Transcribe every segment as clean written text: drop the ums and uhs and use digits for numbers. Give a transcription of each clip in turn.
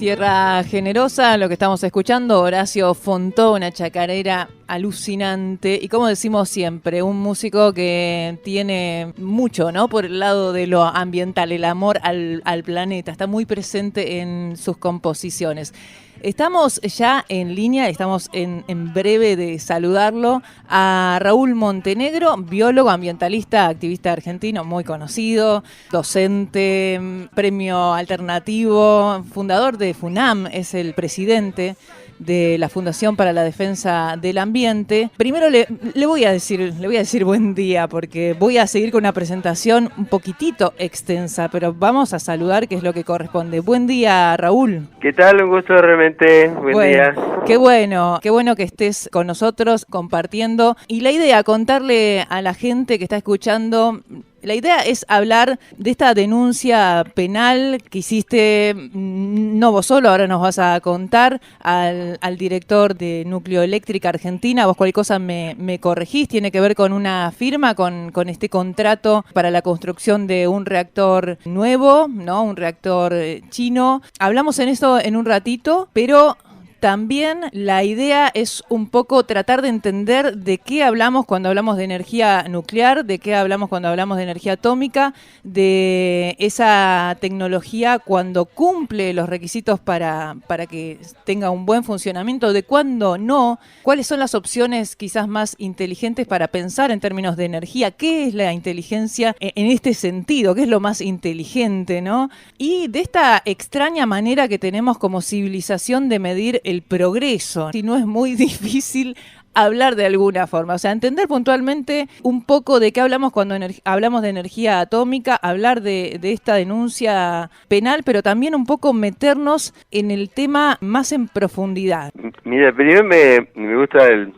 Tierra Generosa, lo que estamos escuchando, Horacio Fontó, una chacarera alucinante y como decimos siempre, un músico que tiene mucho, ¿no? Por el lado de lo ambiental, el amor al planeta, está muy presente en sus composiciones. Estamos ya en línea, estamos en breve de saludarlo a Raúl Montenegro, biólogo, ambientalista, activista argentino, muy conocido, docente, premio alternativo, fundador de FUNAM, es el presidente de la Fundación para la Defensa del Ambiente. Primero le voy a decir buen día, porque voy a seguir con una presentación un poquitito extensa, pero vamos a saludar, que es lo que corresponde. Buen día, Raúl. ¿Qué tal? Un gusto realmente. Buen día. Qué bueno que estés con nosotros compartiendo. Y la idea, contarle a la gente que está escuchando. La idea es hablar de esta denuncia penal que hiciste, no vos solo, ahora nos vas a contar, al director de Nucleoeléctrica Argentina. Vos cualquier cosa me corregís, tiene que ver con una firma, con este contrato para la construcción de un reactor nuevo, ¿no? Un reactor chino. Hablamos en eso en un ratito, pero también la idea es un poco tratar de entender de qué hablamos cuando hablamos de energía nuclear, de qué hablamos cuando hablamos de energía atómica, de esa tecnología cuando cumple los requisitos para que tenga un buen funcionamiento, de cuándo no, cuáles son las opciones quizás más inteligentes para pensar en términos de energía, qué es la inteligencia en este sentido, qué es lo más inteligente, ¿no? Y de esta extraña manera que tenemos como civilización de medir el progreso, si no es muy difícil hablar de alguna forma, o sea, entender puntualmente un poco de qué hablamos cuando hablamos de energía atómica, hablar de esta denuncia penal, pero también un poco meternos en el tema más en profundidad. Mira, primero me gusta el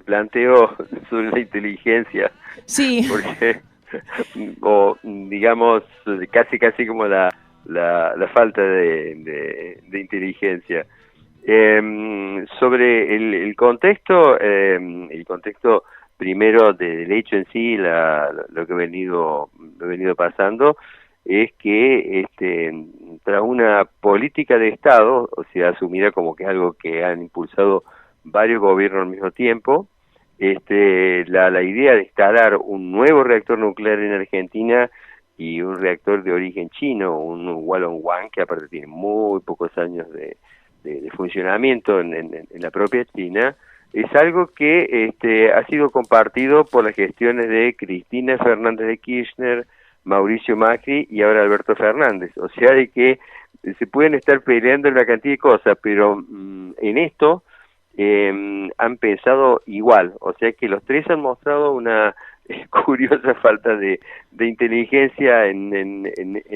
planteo sobre la inteligencia. Sí. Porque, o digamos, casi como la falta de inteligencia. Sobre el contexto primero del hecho en sí, lo que he venido pasando es que tras una política de Estado, o sea, asumida como que es algo que han impulsado varios gobiernos al mismo tiempo, la idea de instalar un nuevo reactor nuclear en Argentina y un reactor de origen chino, un Hualong-1, que aparte tiene muy pocos años de funcionamiento en la propia China, es algo que ha sido compartido por las gestiones de Cristina Fernández de Kirchner, Mauricio Macri y ahora Alberto Fernández. O sea, de que se pueden estar peleando en una cantidad de cosas, pero en esto han pensado igual. O sea que los tres han mostrado una curiosa falta de inteligencia en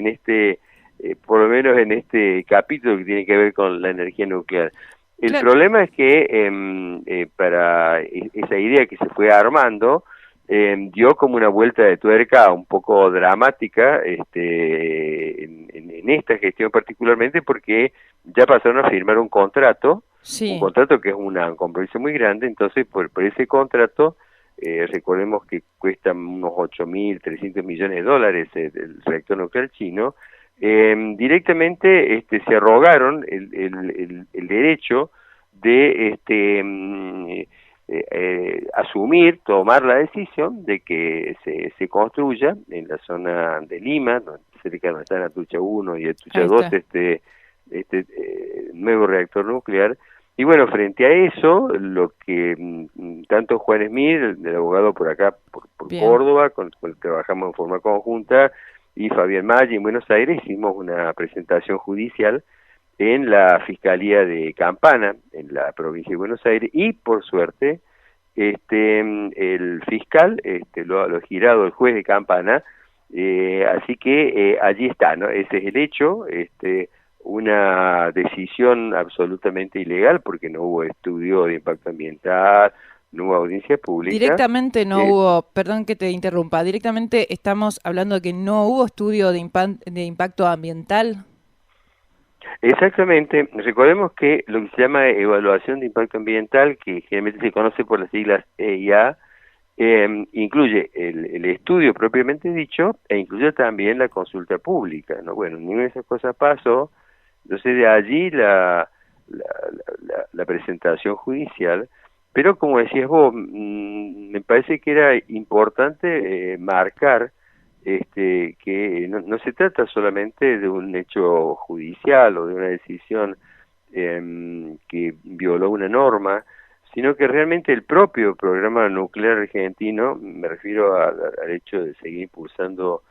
este por lo menos en este capítulo que tiene que ver con la energía nuclear. El problema es que para esa idea que se fue armando, dio como una vuelta de tuerca un poco dramática en esta gestión particularmente, porque ya pasaron a firmar un contrato, sí. Un contrato que es un compromiso muy grande. Entonces por ese contrato, recordemos que cuesta unos 8.300 millones de dólares el reactor nuclear chino. Directamente se arrogaron el derecho de asumir, tomar la decisión de que se construya en la zona de Lima, cerca de donde están Atucha 1 y Atucha 2, nuevo reactor nuclear. Y bueno, frente a eso, lo que tanto Juan Smith, el abogado por acá, por Córdoba, con el que trabajamos en forma conjunta, y Fabián Maggi en Buenos Aires, hicimos una presentación judicial en la Fiscalía de Campana, en la provincia de Buenos Aires, y por suerte el fiscal lo ha girado el juez de Campana, así que allí está, ¿no? Ese es el hecho, una decisión absolutamente ilegal, porque no hubo estudio de impacto ambiental, no hubo audiencia pública. Directamente no hubo, perdón que te interrumpa, directamente estamos hablando de que no hubo estudio de impacto ambiental. Exactamente. Recordemos que lo que se llama evaluación de impacto ambiental, que generalmente se conoce por las siglas EIA, incluye el estudio propiamente dicho e incluye también la consulta pública, ¿no? Bueno, ninguna de esas cosas pasó. Entonces de allí la presentación judicial, pero como decías vos, me parece que era importante marcar que no se trata solamente de un hecho judicial o de una decisión que violó una norma, sino que realmente el propio programa nuclear argentino, me refiero al hecho de seguir impulsando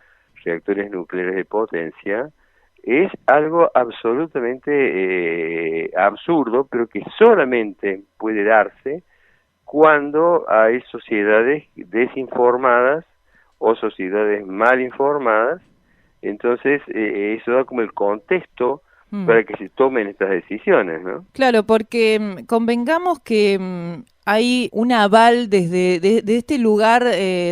reactores nucleares de potencia, es algo absolutamente absurdo, pero que solamente puede darse cuando hay sociedades desinformadas o sociedades mal informadas. Entonces eso da como el contexto para que se tomen estas decisiones, ¿no? Claro, porque convengamos que hay un aval de este lugar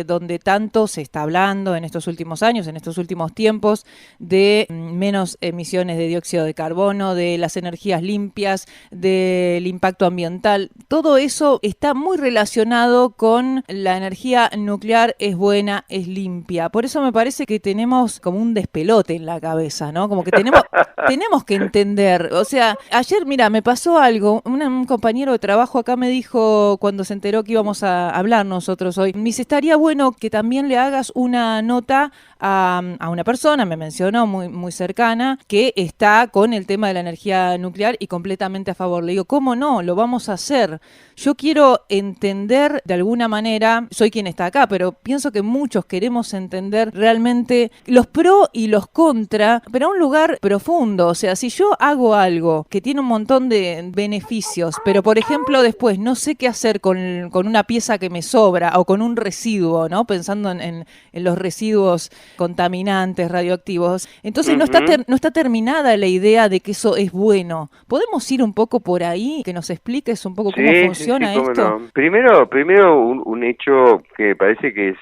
donde tanto se está hablando en estos últimos años, en estos últimos tiempos, de menos emisiones de dióxido de carbono, de las energías limpias, del impacto ambiental. Todo eso está muy relacionado con la energía nuclear, es buena, es limpia. Por eso me parece que tenemos como un despelote en la cabeza, ¿no? Como que tenemos que entender. O sea, ayer, mira, me pasó algo. Un compañero de trabajo acá me dijo, cuando se enteró que íbamos a hablar nosotros hoy, me dice, estaría bueno que también le hagas una nota a una persona, me mencionó muy cercana, que está con el tema de la energía nuclear y completamente a favor. Le digo, ¿cómo no? Lo vamos a hacer. Yo quiero entender de alguna manera, soy quien está acá, pero pienso que muchos queremos entender realmente los pro y los contra, pero a un lugar profundo. O sea, si yo hago algo que tiene un montón de beneficios, pero por ejemplo después no sé qué hacer con una pieza que me sobra o con un residuo, ¿no? Pensando en los residuos contaminantes, radioactivos, entonces no está terminada la idea de que eso es bueno. ¿Podemos ir un poco por ahí? Que nos expliques un poco cómo funciona Cómo esto. no. Primero un hecho que parece que es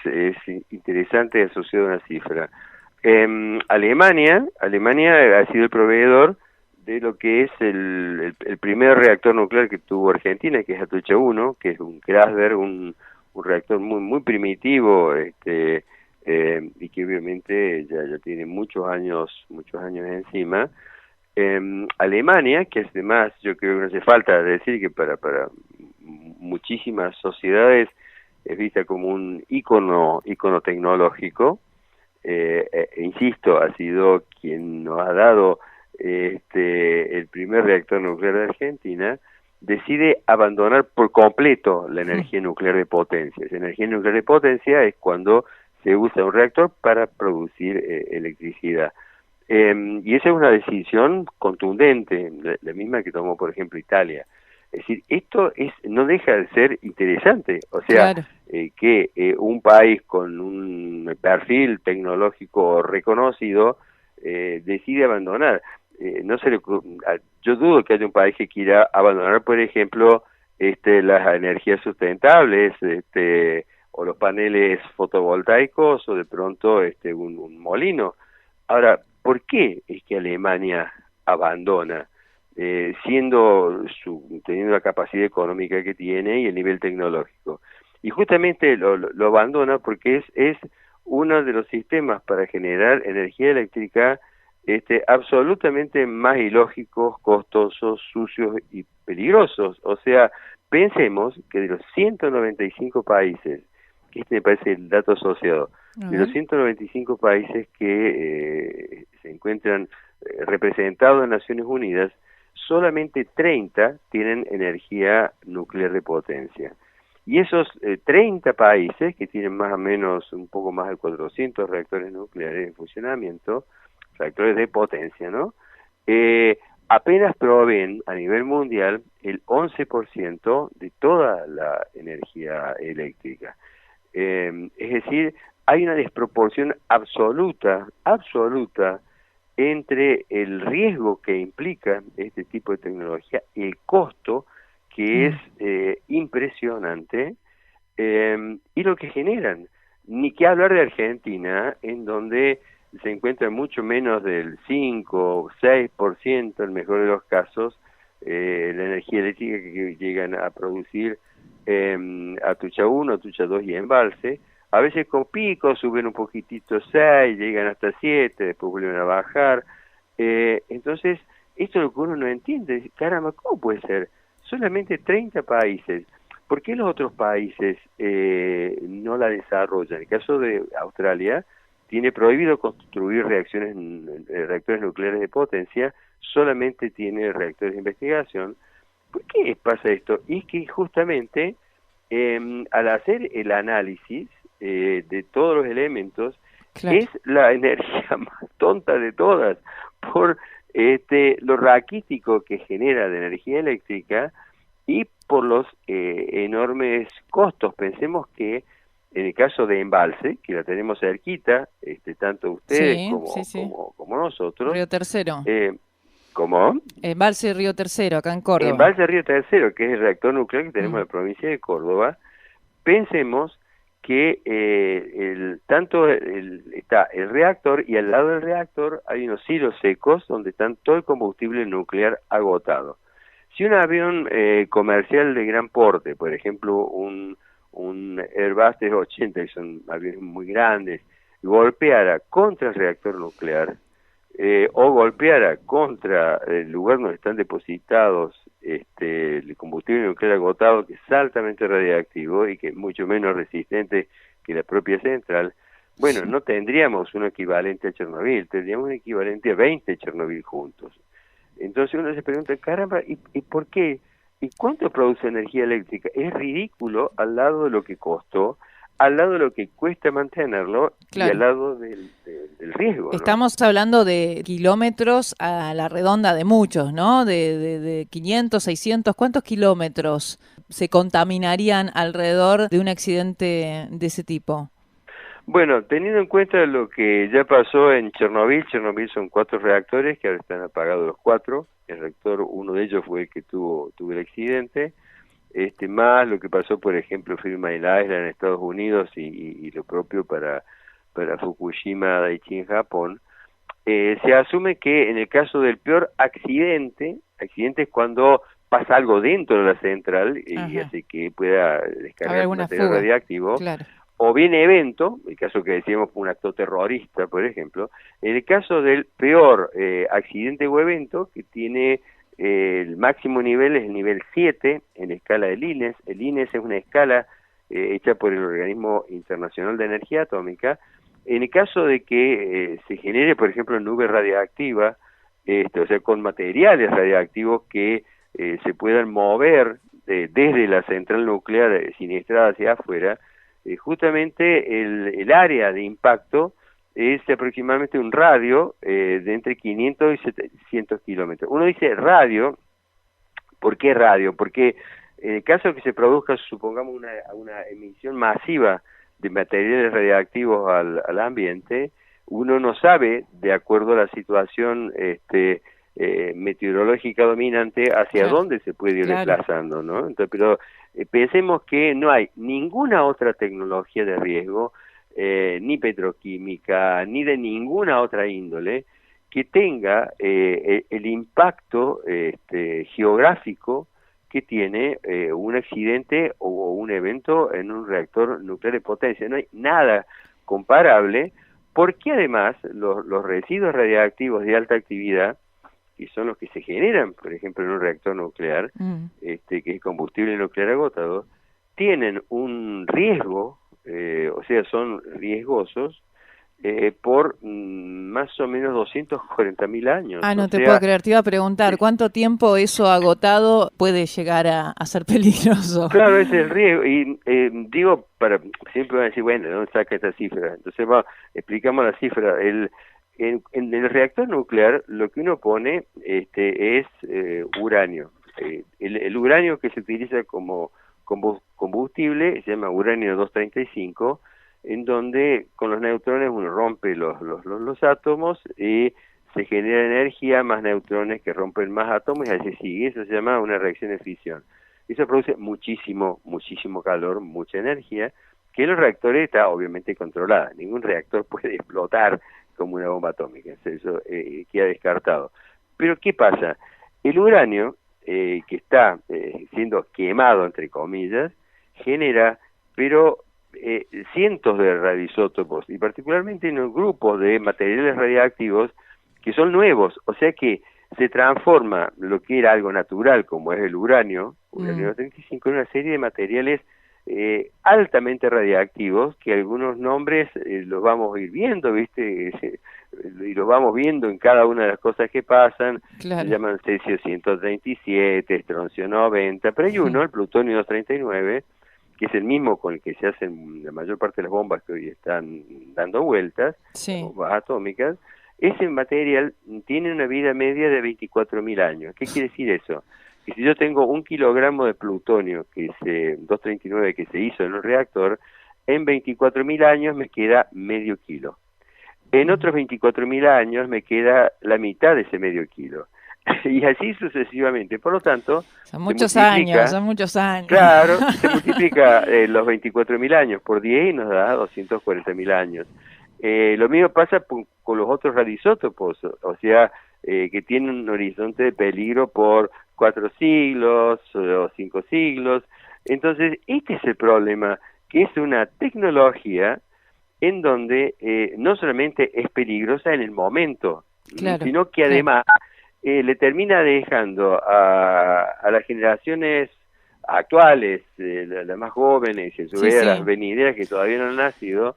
interesante asociado a una cifra. Alemania ha sido el proveedor de lo que es el primer reactor nuclear que tuvo Argentina, que es Atucha 1, que es un Grasberg, un reactor muy primitivo, y que obviamente ya tiene muchos años encima. Alemania, que es además, yo creo que no hace falta decir que para muchísimas sociedades es vista como un ícono tecnológico, insisto, ha sido quien nos ha dado el primer reactor nuclear de Argentina, decide abandonar por completo la energía nuclear de potencia. Esa energía nuclear de potencia es cuando se usa un reactor para producir electricidad. Y esa es una decisión contundente, la misma que tomó, por ejemplo, Italia. Es decir, esto no deja de ser interesante. O sea, Claro. que un país con un perfil tecnológico reconocido decide abandonar. No se le, yo dudo que haya un país que quiera abandonar, por ejemplo, las energías sustentables, o los paneles fotovoltaicos, o de pronto un molino. Ahora, ¿por qué es que Alemania abandona? Teniendo la capacidad económica que tiene y el nivel tecnológico. Y justamente lo abandona porque es uno de los sistemas para generar energía eléctrica absolutamente más ilógicos, costosos, sucios y peligrosos. O sea, pensemos que de los 195 países, que me parece el dato asociado, de los 195 países que se encuentran representados en Naciones Unidas, solamente 30 tienen energía nuclear de potencia. Y esos 30 países, que tienen más o menos un poco más de 400 reactores nucleares en funcionamiento, reactores de potencia, ¿no? Apenas proveen a nivel mundial el 11% de toda la energía eléctrica. Es decir, hay una desproporción absoluta entre el riesgo que implica este tipo de tecnología y el costo, que es impresionante, y lo que generan. Ni que hablar de Argentina, en donde se encuentra mucho menos del 5 o 6%, en el mejor de los casos, la energía eléctrica que llegan a producir Atucha 1, Atucha 2 y Embalse. A veces con picos suben un poquitito 6, llegan hasta 7, después vuelven a bajar. Entonces, esto es lo que uno no entiende. Caramba, ¿cómo puede ser? Solamente 30 países. ¿Por qué los otros países no la desarrollan? En el caso de Australia, tiene prohibido construir reactores nucleares de potencia, solamente tiene reactores de investigación. ¿Por qué pasa esto? Y es que justamente al hacer el análisis de todos los elementos, Claro. es la energía más tonta de todas, por lo raquítico que genera de energía eléctrica y por los enormes costos. Pensemos que en el caso de Embalse, que la tenemos cerquita, tanto ustedes Sí, sí, sí. como nosotros, Río Tercero. ¿cómo? Embalse Río Tercero, acá en Córdoba. Embalse Río Tercero, que es el reactor nuclear que tenemos en la provincia de Córdoba, pensemos que está el reactor y al lado del reactor hay unos silos secos donde están todo el combustible nuclear agotado. Si un avión comercial de gran porte, por ejemplo un Airbus 380, que son aviones muy grandes, golpeara contra el reactor nuclear o golpeara contra el lugar donde están depositados el combustible nuclear agotado, que es altamente radiactivo y que es mucho menos resistente que la propia central, bueno, Sí. no tendríamos un equivalente a Chernobyl, tendríamos un equivalente a 20 Chernobyl juntos. Entonces uno se pregunta, caramba, ¿y por qué? ¿Y cuánto produce energía eléctrica? Es ridículo al lado de lo que costó, al lado de lo que cuesta mantenerlo y al Claro. lado del riesgo, ¿no? Estamos hablando de kilómetros a la redonda de muchos, ¿no? De 500, 600, ¿cuántos kilómetros se contaminarían alrededor de un accidente de ese tipo? Bueno, teniendo en cuenta lo que ya pasó en Chernobyl son 4 reactores que ahora están apagados los 4. El reactor, uno de ellos fue el que tuvo el accidente. Más lo que pasó, por ejemplo, en Three Mile Island en Estados Unidos y lo propio para Fukushima Daiichi en Japón. Se asume que en el caso del peor accidente es cuando pasa algo dentro de la central y Ajá. hace que pueda ¿Haber descargar alguna material fuga? radiactivo, Claro. o bien evento, el caso que decíamos fue un acto terrorista, por ejemplo. En el caso del peor accidente o evento, que tiene el máximo nivel, es el nivel 7 en la escala del INES. El INES es una escala hecha por el Organismo Internacional de Energía Atómica. En el caso de que se genere, por ejemplo, nube radiactiva, o sea, con materiales radiactivos que se puedan mover desde la central nuclear siniestrada hacia afuera, justamente el área de impacto es aproximadamente un radio de entre 500 y 700 kilómetros. Uno dice radio, ¿por qué radio? Porque en el caso que se produzca, supongamos, una emisión masiva de materiales radiactivos al ambiente, uno no sabe, de acuerdo a la situación meteorológica dominante, hacia Claro. dónde se puede ir Claro. desplazando, ¿no? Entonces, pero pensemos que no hay ninguna otra tecnología de riesgo, ni petroquímica, ni de ninguna otra índole, que tenga el impacto geográfico que tiene un accidente o un evento en un reactor nuclear de potencia. No hay nada comparable, porque además los residuos radiactivos de alta actividad, que son los que se generan, por ejemplo, en un reactor nuclear, que es combustible nuclear agotado, tienen un riesgo, o sea, son riesgosos por más o menos 240.000 años. Ah, O no te puedo sea, creer. Te iba a preguntar, es, ¿cuánto tiempo eso agotado puede llegar a ser peligroso? claro, es el riesgo. Y digo, siempre van a decir, bueno, ¿de dónde saca esta cifra? Entonces, explicamos la cifra. En el reactor nuclear lo que uno pone es uranio. El uranio que se utiliza como combustible se llama uranio 235, en donde con los neutrones uno rompe los átomos y se genera energía, más neutrones que rompen más átomos y así sigue. Eso se llama una reacción de fisión. Eso produce muchísimo calor, mucha energía, que en los reactores está obviamente controlada. Ningún reactor puede explotar como una bomba atómica, eso queda descartado. Pero ¿qué pasa? El uranio, que está siendo quemado, entre comillas, genera, pero cientos de radioisótopos, y particularmente en los grupos de materiales radiactivos que son nuevos, o sea que se transforma lo que era algo natural, como es el uranio 35, en una serie de materiales altamente radiactivos, que algunos nombres los vamos a ir viendo, ¿viste? Y los vamos viendo en cada una de las cosas que pasan. Claro. Se llaman cesio 137, estroncio 90, pero hay uno, el plutonio 239, que es el mismo con el que se hacen la mayor parte de las bombas que hoy están dando vueltas, Sí. bombas atómicas. Ese material tiene una vida media de 24.000 años. ¿Qué quiere decir eso? Que si yo tengo 1 kilogramo de plutonio, 239, que se hizo en un reactor, en 24.000 años me queda medio kilo. En otros 24.000 años me queda la mitad de ese medio kilo. Y así sucesivamente. Por lo tanto, son muchos años. Claro, se multiplica los 24.000 años por 10 y nos da 240.000 años. Lo mismo pasa con los otros radioisótopos, o sea, que tienen un horizonte de peligro por 4 siglos o 5 siglos. Entonces, este es el problema, que es una tecnología en donde no solamente es peligrosa en el momento, claro, sino que además le termina dejando a las generaciones actuales, las más jóvenes y a su vez a las venideras que todavía no han nacido,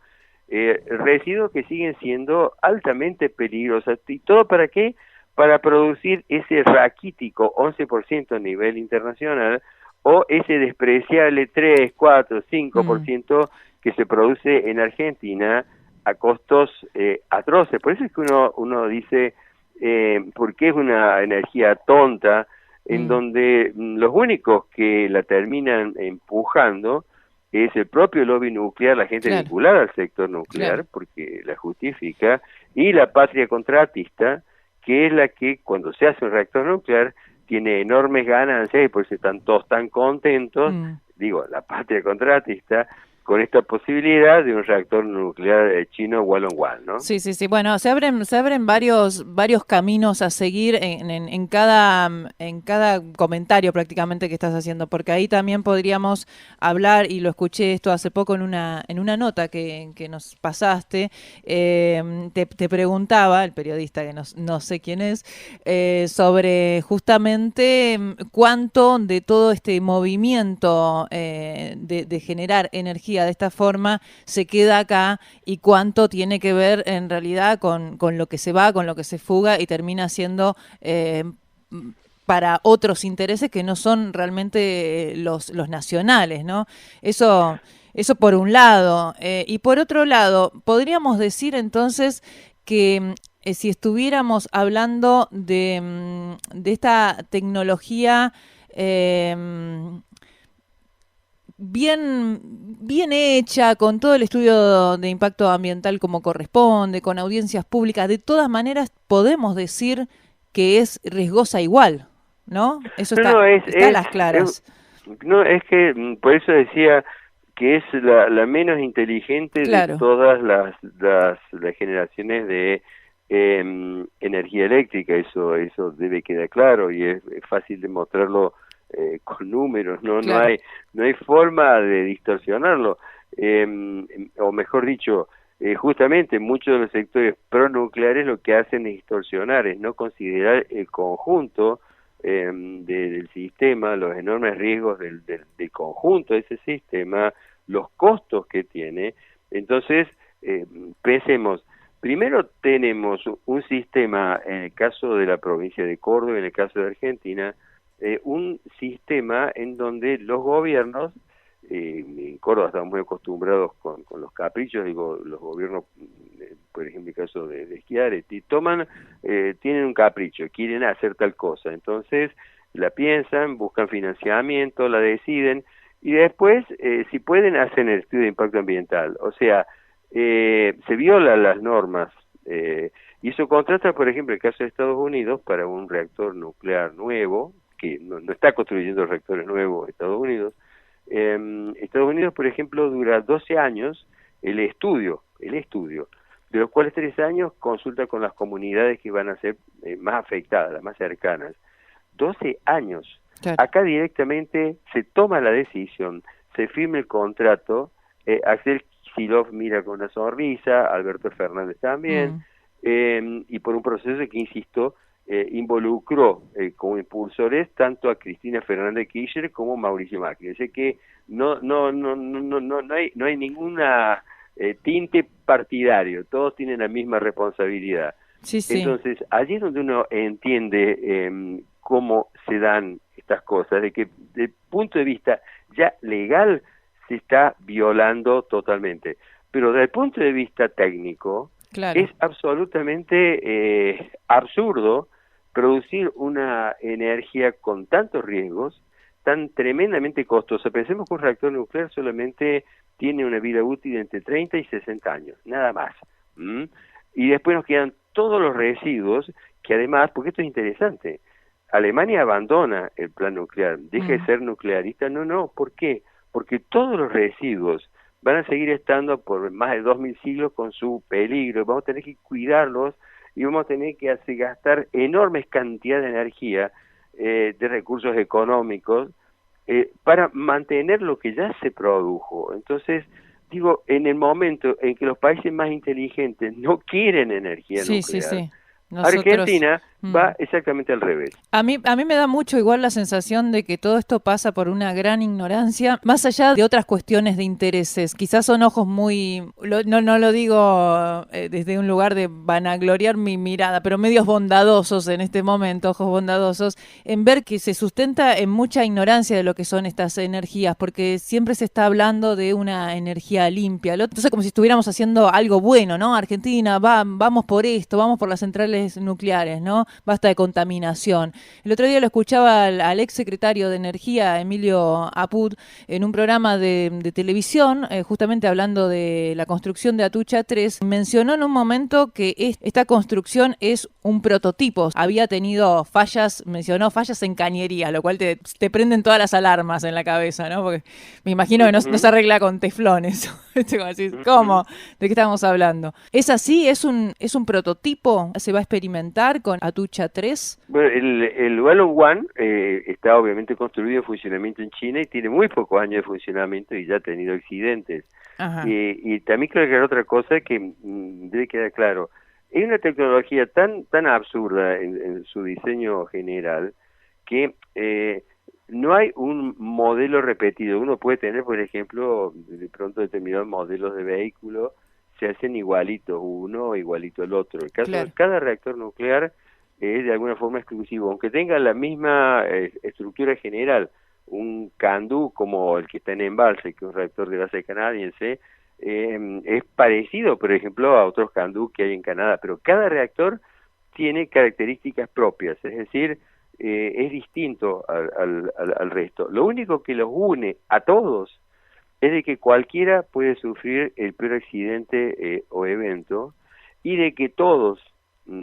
residuos que siguen siendo altamente peligrosos. ¿Y todo para qué? Para producir ese raquítico 11% a nivel internacional o ese despreciable 3, 4, 5% que se produce en Argentina a costos atroces. Por eso es que uno dice, ¿por qué es una energía tonta en donde los únicos que la terminan empujando es el propio lobby nuclear, la gente vinculada al sector nuclear, porque la justifica, y la patria contratista, que es la que cuando se hace un reactor nuclear tiene enormes ganancias y por eso están todos tan contentos, digo, la patria contratista, con esta posibilidad de un reactor nuclear chino one-on-one, ¿no? Sí, sí, sí. Bueno, se abren varios caminos a seguir en cada comentario prácticamente que estás haciendo, porque ahí también podríamos hablar, y lo escuché esto hace poco en una nota que nos pasaste, te preguntaba, el periodista que no sé quién es, sobre justamente cuánto de todo este movimiento de generar energía de esta forma se queda acá y cuánto tiene que ver en realidad con lo que se va, con lo que se fuga y termina siendo para otros intereses que no son realmente los nacionales, ¿no? Eso por un lado. Y por otro lado, podríamos decir entonces que si estuviéramos hablando de esta tecnología bien hecha, con todo el estudio de impacto ambiental como corresponde, con audiencias públicas, de todas maneras podemos decir que es riesgosa igual, ¿no? Eso está a las claras. No, es que por eso decía que es la menos inteligente de todas las generaciones de energía eléctrica. Eso debe quedar claro y es fácil demostrarlo con números, no hay forma de distorsionarlo, o mejor dicho, justamente muchos de los sectores pronucleares lo que hacen es distorsionar, es no considerar el conjunto del sistema, los enormes riesgos del conjunto de ese sistema, los costos que tiene. Entonces, pensemos, primero tenemos un sistema, en el caso de la provincia de Córdoba, en el caso de Argentina, un sistema en donde los gobiernos, en Córdoba estamos muy acostumbrados con los caprichos, digo, los gobiernos, por ejemplo, el caso de Schiaretti, tienen un capricho, quieren hacer tal cosa, entonces la piensan, buscan financiamiento, la deciden, y después, si pueden, hacen el estudio de impacto ambiental, o sea, se violan las normas, y eso contrasta, por ejemplo, el caso de Estados Unidos para un reactor nuclear nuevo, que no está construyendo reactores nuevos Estados Unidos. Estados Unidos, por ejemplo, dura 12 años el estudio, de los cuales 3 años consulta con las comunidades que van a ser más afectadas, las más cercanas. 12 años. Claro. Acá directamente se toma la decisión, se firma el contrato, Axel Kicillof mira con una sonrisa, Alberto Fernández también, y por un proceso que, insisto, involucró como impulsores tanto a Cristina Fernández de Kirchner como Mauricio Macri. Es decir que no hay ninguna tinte partidario, todos tienen la misma responsabilidad. Sí, sí. Entonces, allí es donde uno entiende cómo se dan estas cosas, de que desde el punto de vista ya legal se está violando totalmente, pero desde el punto de vista técnico Claro. es absolutamente absurdo producir una energía con tantos riesgos, tan tremendamente costosa. Pensemos que un reactor nuclear solamente tiene una vida útil entre 30 y 60 años, nada más. Y después nos quedan todos los residuos, que además, porque esto es interesante, Alemania abandona el plan nuclear, deja de ser nuclearista. No, ¿por qué? Porque todos los residuos van a seguir estando por más de 2000 siglos con su peligro, vamos a tener que cuidarlos y vamos a tener que gastar enormes cantidades de energía, de recursos económicos, para mantener lo que ya se produjo. Entonces, digo, en el momento en que los países más inteligentes no quieren energía nuclear, Sí. Argentina va exactamente al revés. A mí me da mucho igual la sensación de que todo esto pasa por una gran ignorancia, más allá de otras cuestiones de intereses. Quizás son ojos muy, no lo digo desde un lugar de vanagloriar mi mirada, pero medios bondadosos en este momento, ojos bondadosos, en ver que se sustenta en mucha ignorancia de lo que son estas energías, porque siempre se está hablando de una energía limpia. Entonces, como si estuviéramos haciendo algo bueno, ¿no? Argentina, vamos por esto, vamos por las centrales nucleares, ¿no? Basta de contaminación. El otro día lo escuchaba al ex secretario de Energía, Emilio Apud, en un programa de televisión, justamente hablando de la construcción de Atucha 3, mencionó en un momento que esta construcción es un prototipo. Había tenido mencionó fallas en cañería, lo cual te prenden todas las alarmas en la cabeza, ¿no? Porque me imagino que no se arregla con teflones. ¿Cómo? ¿De qué estamos hablando? ¿Es así? ¿Es un prototipo? ¿Se va a experimentar con Atucha 3? Bueno, el Walloon One está obviamente construido en funcionamiento en China y tiene muy pocos años de funcionamiento y ya ha tenido accidentes. Y también creo que hay otra cosa que debe quedar claro. Es una tecnología tan absurda en su diseño general que no hay un modelo repetido. Uno puede tener, por ejemplo, de pronto determinados modelos de vehículos se hacen igualitos uno igualito el otro. El caso de cada reactor nuclear es de alguna forma exclusivo, aunque tenga la misma estructura general. Un CANDU como el que está en Embalse, que es un reactor de base canadiense, es parecido, por ejemplo, a otros CANDU que hay en Canadá, pero cada reactor tiene características propias, es decir, es distinto al resto. Lo único que los une a todos es de que cualquiera puede sufrir el peor accidente o evento, y de que todos,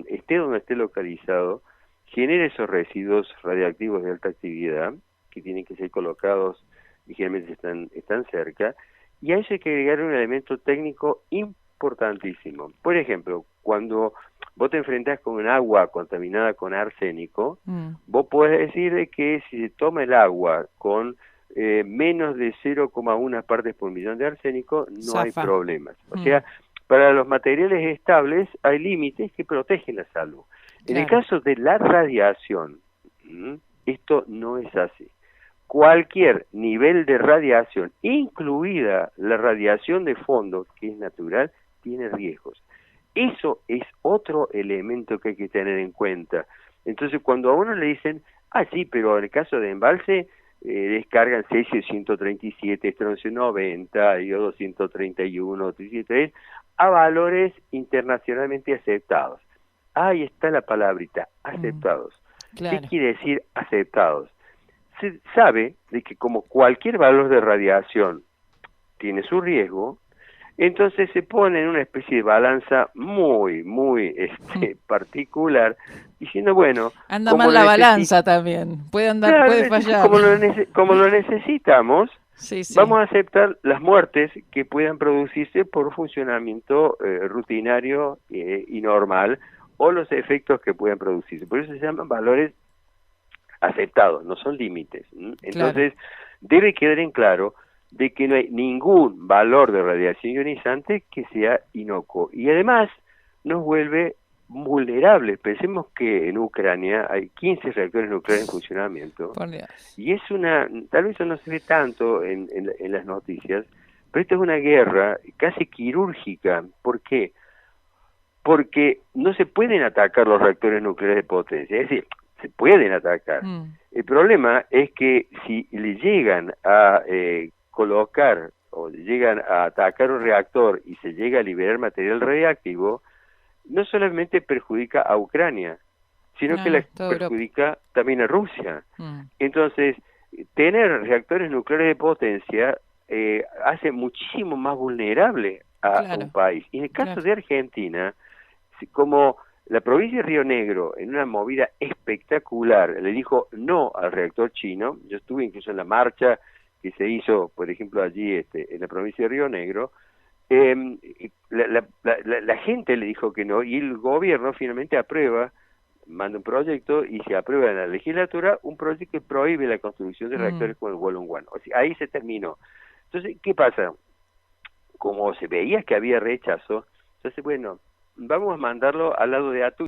esté donde esté localizado, genere esos residuos radiactivos de alta actividad, que tienen que ser colocados y generalmente están cerca, y a eso hay que agregar un elemento técnico importantísimo. Por ejemplo, cuando vos te enfrentás con un agua contaminada con arsénico, vos podés decir de que si se toma el agua con menos de 0,1 partes por millón de arsénico, no hay problemas. O sea, para los materiales estables hay límites que protegen la salud. En el caso de la radiación, esto no es así. Cualquier nivel de radiación, incluida la radiación de fondo, que es natural, tiene riesgos. Eso es otro elemento que hay que tener en cuenta. Entonces, cuando a uno le dicen, sí, pero en el caso de Embalse, descargan cesio 137, estroncio 90, iodo 131, 33, a valores internacionalmente aceptados. Ahí está la palabrita, aceptados. ¿Qué quiere decir aceptados? Se sabe de que como cualquier valor de radiación tiene su riesgo, entonces se pone en una especie de balanza muy particular, diciendo, bueno, anda mal la balanza también, puede fallar. Como lo necesitamos, vamos a aceptar las muertes que puedan producirse por funcionamiento rutinario y normal, o los efectos que puedan producirse. Por eso se llaman valores aceptados, no son límites. Entonces, debe quedar en claro de que no hay ningún valor de radiación ionizante que sea inocuo. Y además nos vuelve vulnerables. Pensemos que en Ucrania hay 15 reactores nucleares en funcionamiento. Por Dios. Y es tal vez eso no se ve tanto en las noticias, pero esta es una guerra casi quirúrgica. ¿Por qué? Porque no se pueden atacar los reactores nucleares de potencia, es decir, se pueden atacar. El problema es que si le llegan a colocar o llegan a atacar un reactor y se llega a liberar material radiactivo, no solamente perjudica a Ucrania, sino que la perjudica también a Rusia. Entonces, tener reactores nucleares de potencia hace muchísimo más vulnerable a un país. Y en el caso de Argentina, como la provincia de Río Negro, en una movida espectacular, le dijo no al reactor chino. Yo estuve incluso en la marcha que se hizo, por ejemplo, allí en la provincia de Río Negro. La gente le dijo que no, y el gobierno finalmente aprueba, manda un proyecto y se aprueba en la legislatura un proyecto que prohíbe la construcción de reactores con el Walloon One. O sea, ahí se terminó. Entonces, ¿qué pasa? Como se veía que había rechazo, entonces, bueno, vamos a mandarlo al lado de Atún.